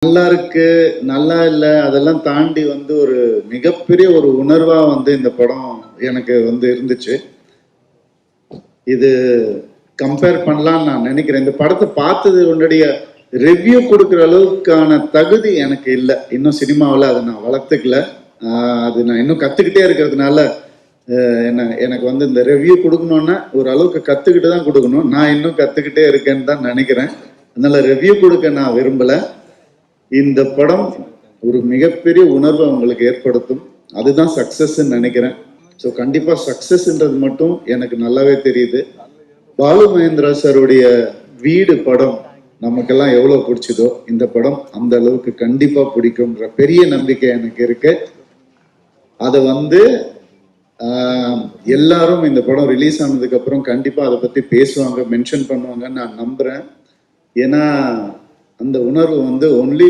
நல்லா இருக்கு, நல்லா இல்ல அதெல்லாம் தாண்டி வந்து ஒரு மிகப்பெரிய ஒரு உணர்வா வந்து இந்த படம் எனக்கு வந்து இருந்துச்சு. இது கம்பேர் பண்ணலாம்னு நான் நினைக்கிறேன். இந்த படத்தை பார்த்தது உன்னுடைய ரிவ்யூ கொடுக்குற அளவுக்கான தகுதி எனக்கு இல்லை. இன்னும் சினிமாவில் அதை நான் வளர்த்துக்கல. அது நான் இன்னும் கற்றுக்கிட்டே இருக்கிறதுனால எனக்கு வந்து இந்த ரிவ்யூ கொடுக்கணுன்னா ஒரு அளவுக்கு கற்றுக்கிட்டு தான் கொடுக்கணும். நான் இன்னும் கற்றுக்கிட்டே இருக்கேன்னு தான் நினைக்கிறேன். அதனால ரிவ்யூ கொடுக்க நான் விரும்பலை. இந்த படம் ஒரு மிகப்பெரிய உணர்வை உங்களுக்கு ஏற்படுத்தும். அதுதான் சக்சஸ்ன்னு நினைக்கிறேன். ஸோ கண்டிப்பா சக்சஸ்ன்றது மட்டும் எனக்கு நல்லாவே தெரியுது. பாலு மகேந்திரா சாருடைய வீடு படம் நமக்கெல்லாம் எவ்வளவு பிடிச்சதோ இந்த படம் அந்த அளவுக்கு கண்டிப்பா பிடிக்கும்ன்ற பெரிய நம்பிக்கை எனக்கு இருக்கு. அதை வந்து எல்லாரும் இந்த படம் ரிலீஸ் ஆனதுக்கு அப்புறம் கண்டிப்பா அதை பத்தி பேசுவாங்க, மென்ஷன் பண்ணுவாங்கன்னு நான் நம்புறேன். ஏன்னா அந்த உணர்வு வந்து ஒன்லி